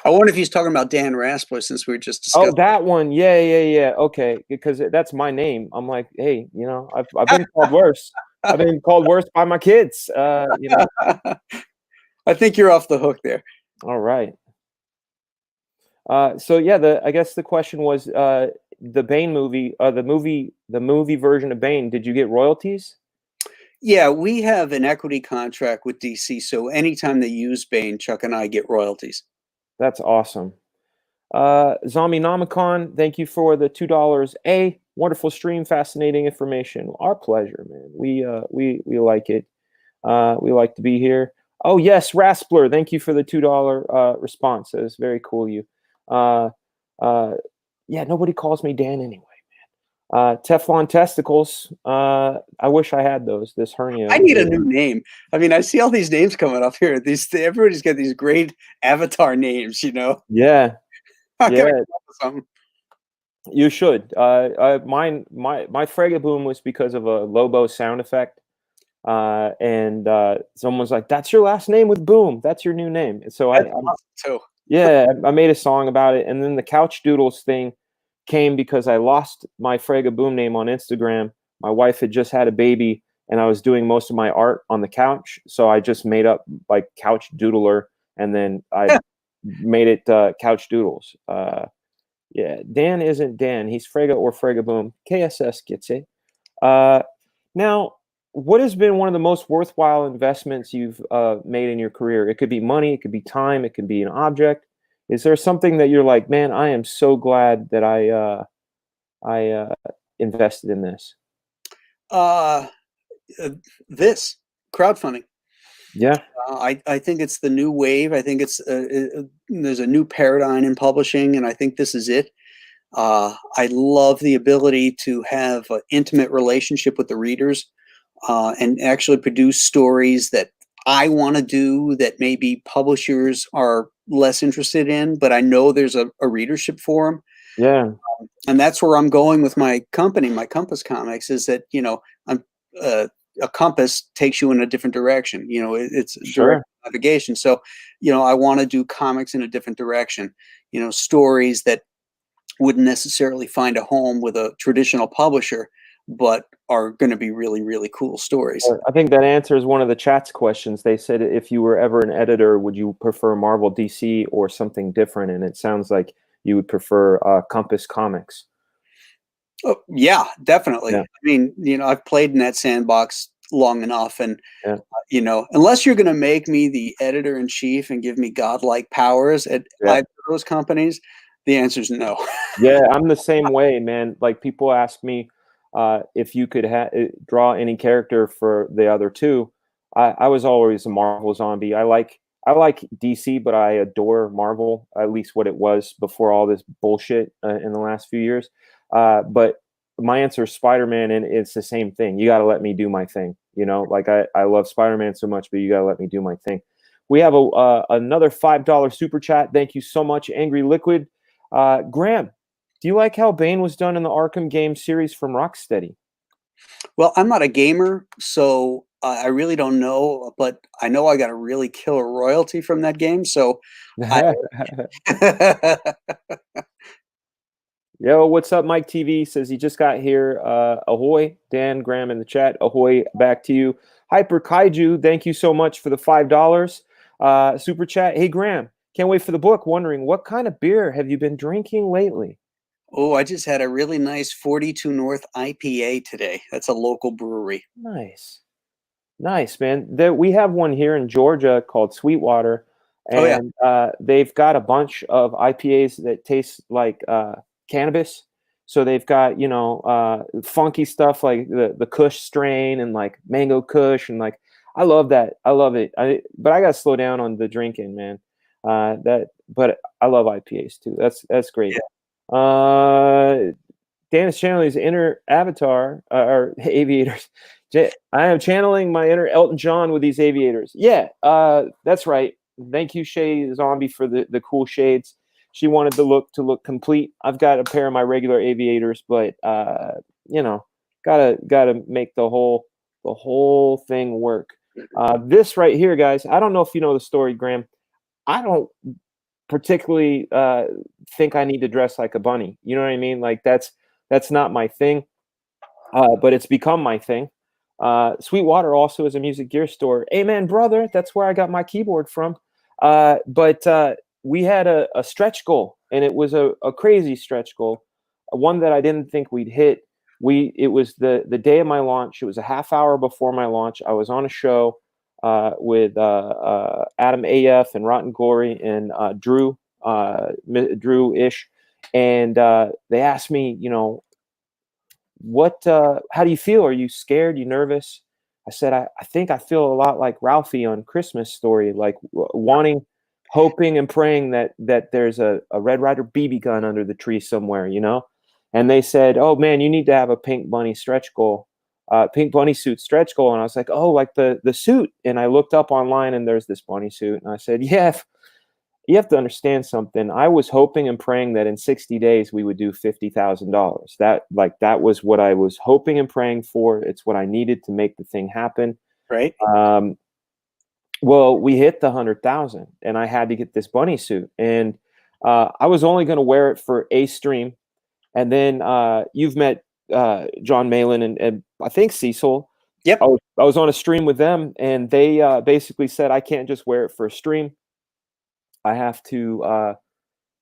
I wonder if he's talking about Dan Raspler, since we were just discussing. Oh, that one. Yeah. Okay, because that's my name. I'm like, hey, I've been called worse. I've been called worse by my kids. I think you're off the hook there. All right. So yeah, I guess the question was the Bane movie, the movie version of Bane. Did you get royalties? Yeah, we have an equity contract with DC, so anytime they use Bane, Chuck and I get royalties. That's awesome. Zombie Nomicon, thank you for the $2. Wonderful stream, fascinating information. Our pleasure, man. We like it. We like to be here. Oh yes, Raspler, thank you for the $2 response. That is very cool of you. Yeah, nobody calls me Dan anyway, man. Teflon testicles. I wish I had those. This hernia. I need a new name. I mean, I see all these names coming up here. Everybody's got these great avatar names, you know. Yeah. I gotta Yeah. come up with something. You should. My Fragaboom was because of a Lobo sound effect. And someone was like, "That's your last name with Boom. That's your new name." And so That's awesome too. yeah, I made a song about it. And then the Couchdoodles thing came because I lost my Fragaboom name on Instagram. My wife had just had a baby, and I was doing most of my art on the couch, so I just made up like Couch Doodler, and then I made it Couchdoodles. Yeah, Dan isn't Dan. He's Frega or Fragaboom. KSS gets it. Now, what has been one of the most worthwhile investments you've made in your career? It could be money, it could be time, it could be an object. Is there something that you're like, man, I am so glad that I invested in this? This crowdfunding. Yeah. I think it's the new wave. I think there's a new paradigm in publishing, and I think this is it. I love the ability to have an intimate relationship with the readers and actually produce stories that I want to do that maybe publishers are less interested in, but I know there's a readership for them. Yeah. And that's where I'm going with my company, my Compass Comics, is that, I'm a compass takes you in a different direction. It's direct navigation. So, I want to do comics in a different direction, stories that wouldn't necessarily find a home with a traditional publisher, but are going to be really, really cool stories. I think that answers one of the chat's questions. They said, if you were ever an editor, would you prefer Marvel, DC, or something different? And it sounds like you would prefer Compass Comics. Oh, yeah, definitely. Yeah. I mean, I've played in that sandbox long enough, and unless you're going to make me the editor in chief and give me godlike powers at either of those companies, the answer is no. Yeah, I'm the same way, man. Like, people ask me if you could draw any character for the other two. I was always a Marvel zombie. I like DC, but I adore Marvel, at least what it was before all this bullshit in the last few years. But my answer is Spider-Man, and it's the same thing. You got to let me do my thing. Like I love Spider-Man so much, but you got to let me do my thing. We have another $5 super chat. Thank you so much, Angry Liquid. Graham, do you like how Bane was done in the Arkham game series from Rocksteady? Well, I'm not a gamer, so I really don't know, but I know I got a really killer royalty from that game. So, Yo, what's up? Mike TV says he just got here. Ahoy, Dan, Graham in the chat. Ahoy, back to you. Hyper Kaiju, thank you so much for the $5 super chat. Hey, Graham, can't wait for the book. Wondering what kind of beer have you been drinking lately? Oh, I just had a really nice 42 North IPA today. That's a local brewery. Nice, man. We have one here in Georgia called Sweetwater, and they've got a bunch of IPAs that taste like cannabis. So they've got funky stuff like the Kush strain and like Mango Kush, and like I love that. I love it. But I gotta slow down on the drinking, man. But I love IPAs too. That's great. Dan is channeling his inner avatar or aviators. I am channeling my inner Elton John with these aviators. Yeah, that's right. Thank you, Shay Zombie, for the cool shades. She wanted the look to look complete. I've got a pair of my regular aviators, but gotta make the whole thing work. This right here, guys. I don't know if you know the story, Graham. I don't particularly think I need to dress like a bunny. You know what I mean? Like that's not my thing. But it's become my thing. Sweetwater also is a music gear store. Amen, brother. That's where I got my keyboard from. But we had a stretch goal, and it was a crazy stretch goal, one that I didn't think we'd hit. It was the day of my launch. It was a half hour before my launch. I was on a show with Adam AF and Rotten Glory and Drew Ish, and they asked me, how do you feel? Are you scared? You nervous? I said, I think I feel a lot like Ralphie on Christmas Story, like hoping and praying that there's a Red Ryder BB gun under the tree somewhere, And they said, oh man, you need to have a pink bunny stretch goal, pink bunny suit stretch goal. And I was like, oh, like the suit. And I looked up online and there's this bunny suit. And I said, yeah, you have to understand something. I was hoping and praying that in 60 days we would do $50,000. That was what I was hoping and praying for. It's what I needed to make the thing happen. Right. Well, we hit the 100,000, and I had to get this bunny suit, and I was only going to wear it for a stream. And then you've met John Malin and I think Cecil. Yep. I was on a stream with them, and they basically said I can't just wear it for a stream. I have to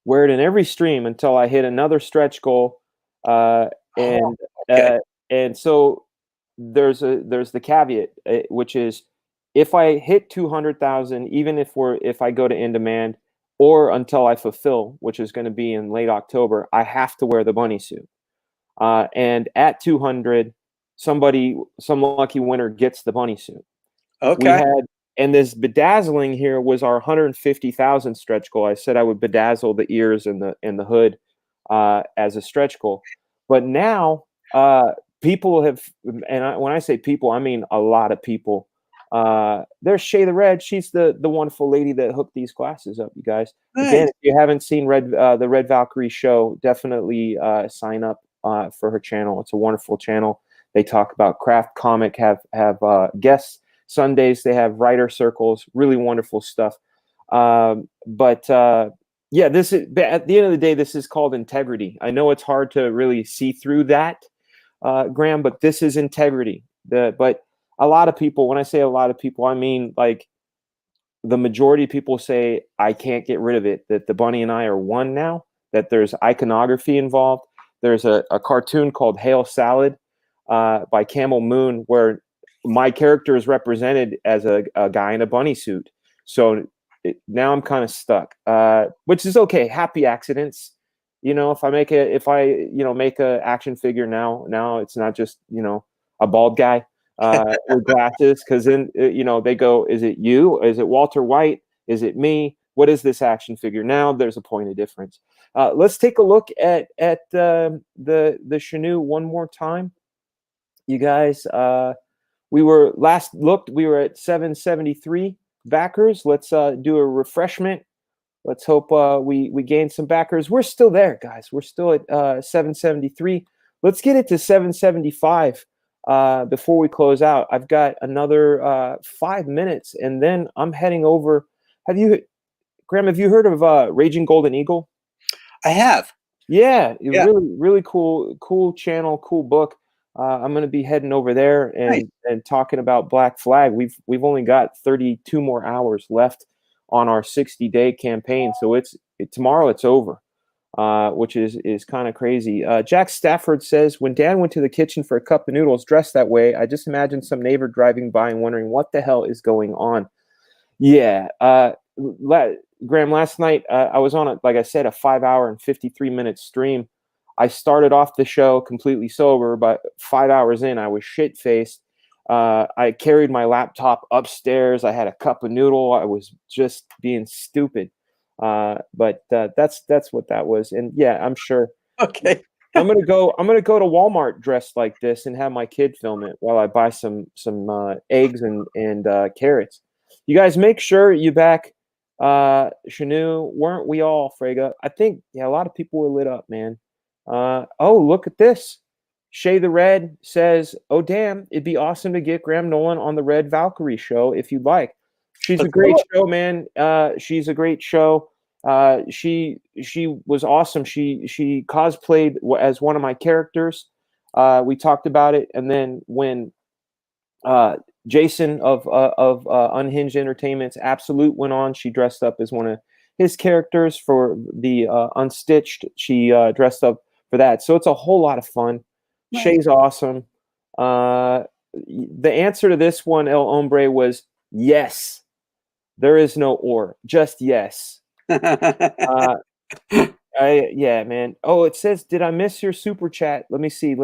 wear it in every stream until I hit another stretch goal. And so there's the caveat, which is if I hit 200,000, even if I go to in demand or until I fulfill, which is going to be in late October, I have to wear the bunny suit. And at 200, some lucky winner gets the bunny suit. Okay. And this bedazzling here was our 150,000 stretch goal. I said I would bedazzle the ears and the hood as a stretch goal. But now people have, and when I say people, I mean a lot of people. There's Shay the Red. She's the wonderful lady that hooked these glasses up, you guys. Nice. Again, if you haven't seen the Red Valkyrie show, definitely sign up for her channel. It's a wonderful channel. They talk about craft comic, have guests. Sundays they have writer circles, really wonderful stuff. Yeah, this is, at the end of the day, this is called integrity. I know it's hard to really see through that, Graham, but this is integrity. But a lot of people, when I say a lot of people, I mean like the majority of people say I can't get rid of it, that the bunny and I are one now, that there's iconography involved. There's a cartoon called Hail Salad by Camel Moon where my character is represented as a guy in a bunny suit. So now I'm kind of stuck, which is okay. Happy accidents. If I make a action figure now it's not just, a bald guy with glasses. Cause then, they go, is it you? Is it Walter White? Is it me? What is this action figure? Now there's a point of difference. Let's take a look at the CHENOO one more time. You guys, we were at 773 backers. Let's do a refreshment. Let's hope we gain some backers. We're still there, guys. We're still at 773. Let's get it to 775 before we close out. I've got another 5 minutes, and then I'm heading over. Graham, have you heard of Raging Golden Eagle? I have. Yeah. Really, really cool channel, cool book. I'm going to be heading over there and talking about Black Flag. We've only got 32 more hours left on our 60-day campaign, so tomorrow it's over, which is kind of crazy. Jack Stafford says, when Dan went to the kitchen for a cup of noodles dressed that way, I just imagined some neighbor driving by and wondering what the hell is going on. Yeah, Graham, last night I was on like I said, a 5-hour and 53-minute stream. I started off the show completely sober, but 5 hours in, I was shit-faced. I carried my laptop upstairs. I had a cup of noodle. I was just being stupid. But that's what that was. And yeah, I'm sure. Okay. I'm gonna go to Walmart dressed like this and have my kid film it while I buy some eggs and carrots. You guys make sure you back CHENOO. Weren't we all, Frega? I think a lot of people were lit up, man. Oh, look at this. Shay the Red says, oh, damn, it'd be awesome to get Graham Nolan on the Red Valkyrie show if you'd like. She's a great show, man. She's a great show. She was awesome. She cosplayed as one of my characters. We talked about it. And then when Jason of Unhinged Entertainment's Absolute went on, she dressed up as one of his characters for the Unstitched. She dressed up for that. So it's a whole lot of fun. Nice. Shay's awesome. The answer to this one, El Hombre, was yes. There is no or, just yes. Yeah, man. Oh, it says, did I miss your super chat? Let me see.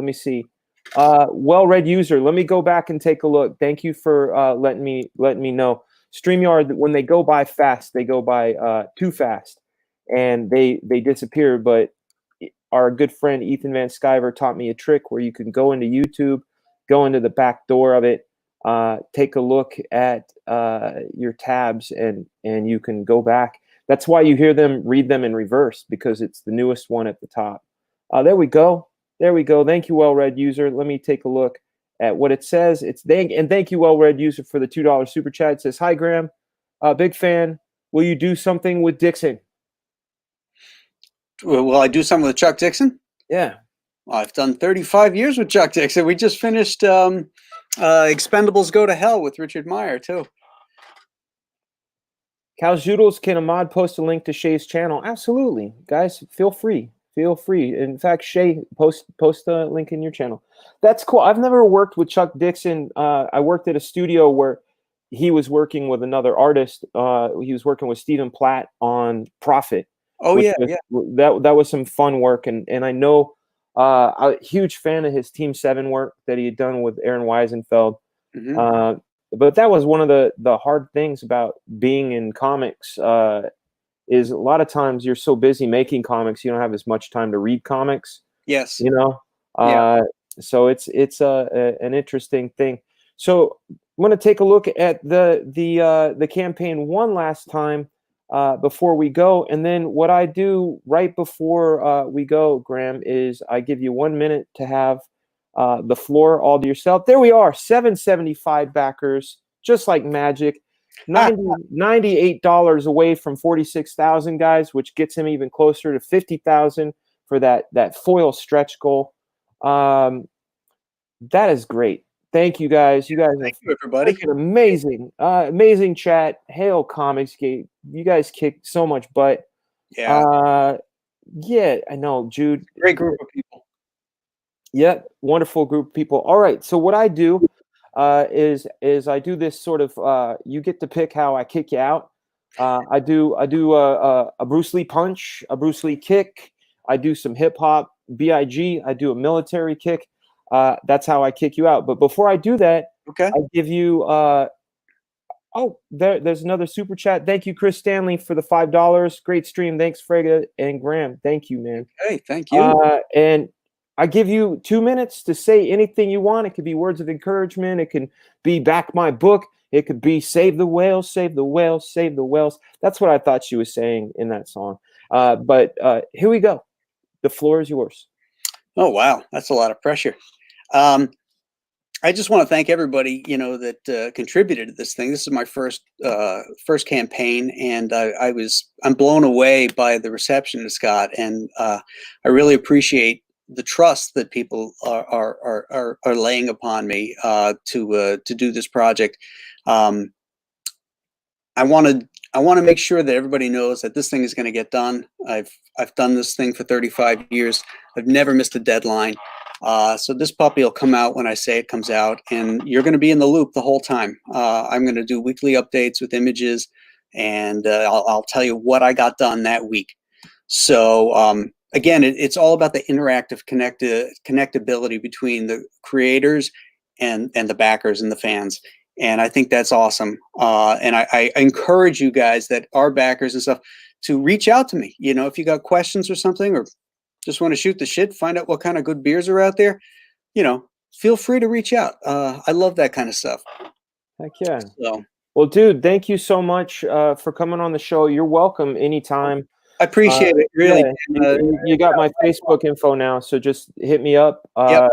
Well-read user. Let me go back and take a look. Thank you for letting me know. StreamYard, when they go by fast, they go by too fast, and they disappear. But our good friend Ethan Van Sciver taught me a trick where you can go into YouTube, go into the back door of it, take a look at your tabs, and you can go back. That's why you hear them read them in reverse, because it's the newest one at the top. There we go. Thank you, well-read user. Let me take a look at what it says. Thank you, well-read user, for the $2 super chat. It says, hi, Graham. Big fan. Will you do something with Dixon? Will I do something with Chuck Dixon? Yeah. Well, I've done 35 years with Chuck Dixon. We just finished Expendables Go to Hell with Richard Meyer, too. Couchdoodles, can a mod post a link to Shay's channel? Absolutely. Guys, feel free. In fact, Shay, post a link in your channel. That's cool. I've never worked with Chuck Dixon. I worked at a studio where he was working with another artist. He was working with Stephen Platt on Prophet. Oh, yeah. That was some fun work. And I know I'm a huge fan of his Team 7 work that he had done with Aaron Weisenfeld. Mm-hmm. But that was one of the hard things about being in comics, is a lot of times you're so busy making comics, you don't have as much time to read comics. Yes. You know? So it's an interesting thing. So I'm going to take a look at the campaign one last time before we go. And then what I do right before we go, Graham, is I give you 1 minute to have the floor all to yourself. There we are, 775 backers, just like magic. $98 away from 46,000, guys, which gets him even closer to 50,000 for that foil stretch goal. That is great. Thank you, guys. You guys are everybody. Amazing, amazing chat. Hail Comicsgate. You guys kicked so much butt. Yeah. Yeah, I know, Jude. Great group of people. Yep, wonderful group of people. All right, so what I do is I do this sort of you get to pick how I kick you out. I do a Bruce Lee punch, a Bruce Lee kick. I do some hip hop, BIG. I do a military kick. That's how I kick you out. But before I do that, okay, I give you. There's another super chat. Thank you, Chris Stanley, for the $5. Great stream. Thanks, Frega and Graham. Thank you, man. Hey, thank you. And I give you 2 minutes to say anything you want. It could be words of encouragement. It can be back my book. It could be save the whales, save the whales, save the whales. That's what I thought she was saying in that song. But here we go. The floor is yours. Oh, wow. That's a lot of pressure. I just want to thank everybody, that contributed to this thing. This is my first campaign, and I'm blown away by the reception it's got, and I really appreciate the trust that people are laying upon me to do this project. I want to make sure that everybody knows that this thing is going to get done. I've done this thing for 35 years. I've never missed a deadline. So this puppy will come out when I say it comes out, and you're going to be in the loop the whole time. I'm going to do weekly updates with images, and I'll tell you what I got done that week. So again, it's all about the interactive connectability between the creators and the backers and the fans. And I think that's awesome. And I encourage you guys that are backers and stuff to reach out to me. If you got questions or something, or just want to shoot the shit, find out what kind of good beers are out there, feel free to reach out. I love that kind of stuff. Heck yeah. So, well, dude, thank you so much for coming on the show. You're welcome anytime. I appreciate it. Really. Yeah, you got my Facebook info now, so just hit me up. Yep.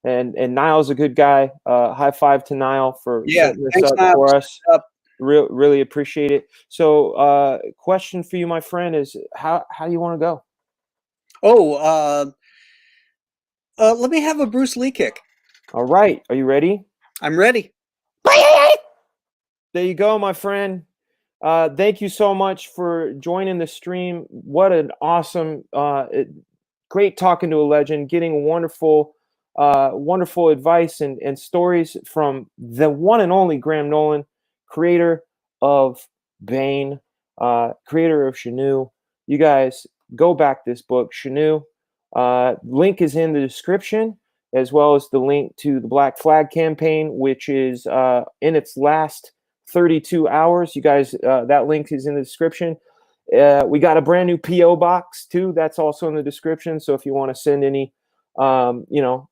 And Niall's a good guy. High five to Niall for setting this thanks, up Niall, for us. Really appreciate it. So, question for you, my friend, is how do you want to go? Oh, let me have a Bruce Lee kick. All right. Are you ready? I'm ready. There you go, my friend. Thank you so much for joining the stream. What an awesome, great talking to a legend, getting wonderful, wonderful advice and stories from the one and only Graham Nolan, creator of Bane, creator of CHENOO. You guys go back this book, CHENOO. Link is in the description, as well as the link to the Black Flag campaign, which is in its last 32 hours. You guys, that link is in the description. We got a brand new PO box too. That's also in the description. So if you want to send any, you know,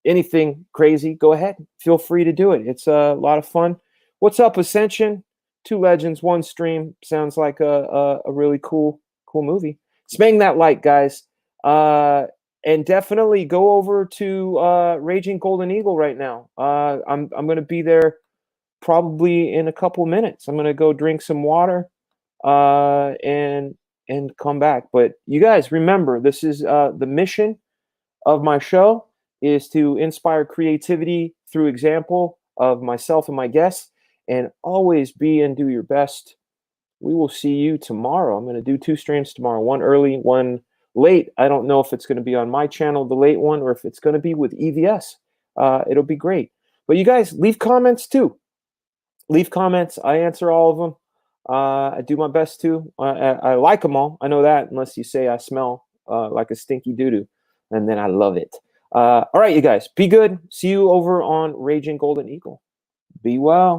anything crazy, go ahead. Feel free to do it. It's a lot of fun. What's up, Ascension? 2 legends, 1 stream. Sounds like a really cool movie. Smang that like, guys. And definitely go over to Raging Golden Eagle right now. I'm going to be there probably in a couple minutes. I'm going to go drink some water and come back. But you guys remember, this is the mission of my show is to inspire creativity through example of myself and my guests, and always be and do your best. We will see you tomorrow. I'm going to do 2 streams tomorrow, one early, one late. I don't know if it's going to be on my channel, the late one, or if it's going to be with EVS. It'll be great. But you guys, leave comments too. Leave comments. I answer all of them. I do my best to. I like them all. I know that, unless you say I smell like a stinky doo-doo, and then I love it. All right, you guys, be good. See you over on Raging Golden Eagle. Be well.